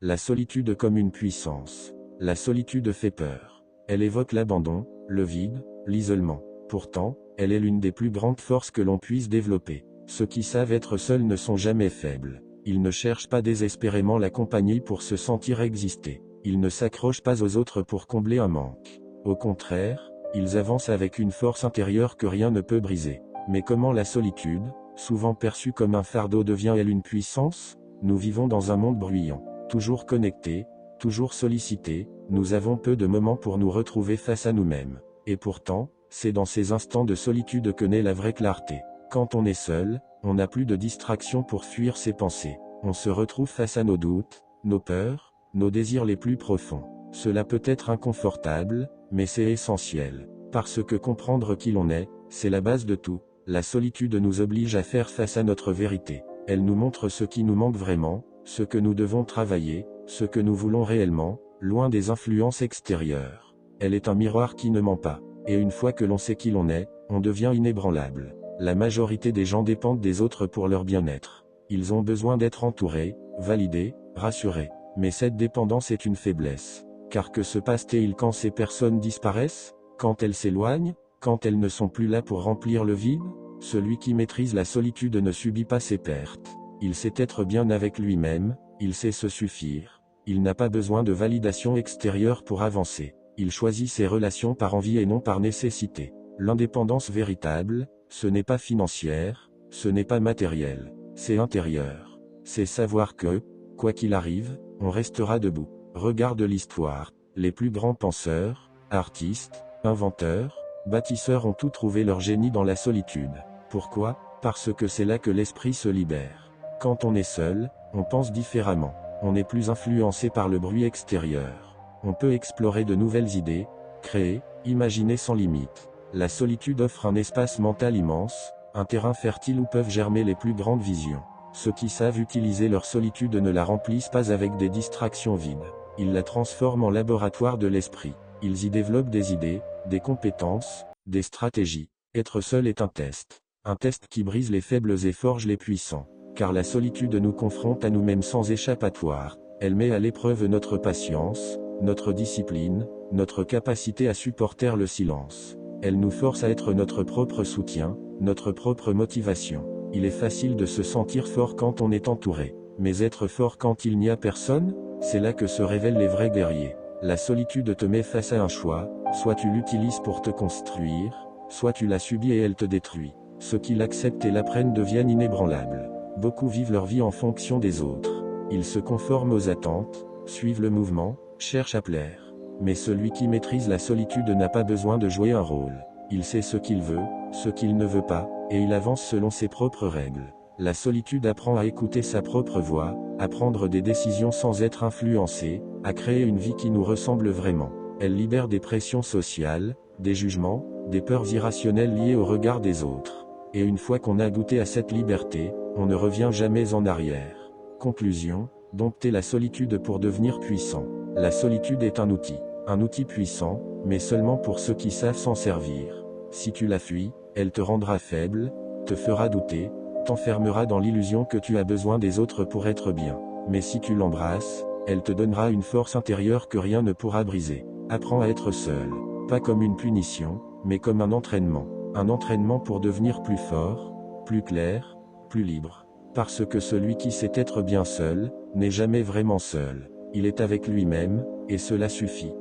La solitude comme une puissance. La solitude fait peur. Elle évoque l'abandon, le vide, l'isolement. Pourtant, elle est l'une des plus grandes forces que l'on puisse développer. Ceux qui savent être seuls ne sont jamais faibles. Ils ne cherchent pas désespérément la compagnie pour se sentir exister. Ils ne s'accrochent pas aux autres pour combler un manque. Au contraire, ils avancent avec une force intérieure que rien ne peut briser. Mais comment la solitude, souvent perçue comme un fardeau, devient-elle une puissance? Nous vivons dans un monde bruyant. Toujours connectés, toujours sollicités, nous avons peu de moments pour nous retrouver face à nous-mêmes. Et pourtant, c'est dans ces instants de solitude que naît la vraie clarté. Quand on est seul, on n'a plus de distraction pour fuir ses pensées. On se retrouve face à nos doutes, nos peurs, nos désirs les plus profonds. Cela peut être inconfortable, mais c'est essentiel. Parce que comprendre qui l'on est, c'est la base de tout. La solitude nous oblige à faire face à notre vérité. Elle nous montre ce qui nous manque vraiment, ce que nous devons travailler, ce que nous voulons réellement, loin des influences extérieures. Elle est un miroir qui ne ment pas. Et une fois que l'on sait qui l'on est, on devient inébranlable. La majorité des gens dépendent des autres pour leur bien-être. Ils ont besoin d'être entourés, validés, rassurés. Mais cette dépendance est une faiblesse. Car que se passe-t-il quand ces personnes disparaissent? Quand elles s'éloignent? Quand elles ne sont plus là pour remplir le vide? Celui qui maîtrise la solitude ne subit pas ses pertes. Il sait être bien avec lui-même, il sait se suffire. Il n'a pas besoin de validation extérieure pour avancer. Il choisit ses relations par envie et non par nécessité. L'indépendance véritable, ce n'est pas financière, ce n'est pas matériel, c'est intérieur. C'est savoir que, quoi qu'il arrive, on restera debout. Regarde l'histoire. Les plus grands penseurs, artistes, inventeurs, bâtisseurs ont tout trouvé leur génie dans la solitude. Pourquoi? Parce que c'est là que l'esprit se libère. Quand on est seul, on pense différemment. On est plus influencé par le bruit extérieur. On peut explorer de nouvelles idées, créer, imaginer sans limite. La solitude offre un espace mental immense, un terrain fertile où peuvent germer les plus grandes visions. Ceux qui savent utiliser leur solitude ne la remplissent pas avec des distractions vides. Ils la transforment en laboratoire de l'esprit. Ils y développent des idées, des compétences, des stratégies. Être seul est un test. Un test qui brise les faibles et forge les puissants. Car la solitude nous confronte à nous-mêmes sans échappatoire. Elle met à l'épreuve notre patience, notre discipline, notre capacité à supporter le silence. Elle nous force à être notre propre soutien, notre propre motivation. Il est facile de se sentir fort quand on est entouré. Mais être fort quand il n'y a personne, c'est là que se révèlent les vrais guerriers. La solitude te met face à un choix, soit tu l'utilises pour te construire, soit tu la subis et elle te détruit. Ceux qui l'acceptent et l'apprennent deviennent inébranlables. Beaucoup vivent leur vie en fonction des autres. Ils se conforment aux attentes, suivent le mouvement, cherchent à plaire. Mais celui qui maîtrise la solitude n'a pas besoin de jouer un rôle. Il sait ce qu'il veut, ce qu'il ne veut pas, et il avance selon ses propres règles. La solitude apprend à écouter sa propre voix, à prendre des décisions sans être influencé, à créer une vie qui nous ressemble vraiment. Elle libère des pressions sociales, des jugements, des peurs irrationnelles liées au regard des autres. Et une fois qu'on a goûté à cette liberté, on ne revient jamais en arrière. Conclusion, dompter la solitude pour devenir puissant. La solitude est un outil puissant, mais seulement pour ceux qui savent s'en servir. Si tu la fuis, elle te rendra faible, te fera douter, t'enfermera dans l'illusion que tu as besoin des autres pour être bien. Mais si tu l'embrasses, elle te donnera une force intérieure que rien ne pourra briser. Apprends à être seul, pas comme une punition, mais comme un entraînement. Un entraînement pour devenir plus fort, plus clair, plus libre. Parce que celui qui sait être bien seul, n'est jamais vraiment seul. Il est avec lui-même, et cela suffit.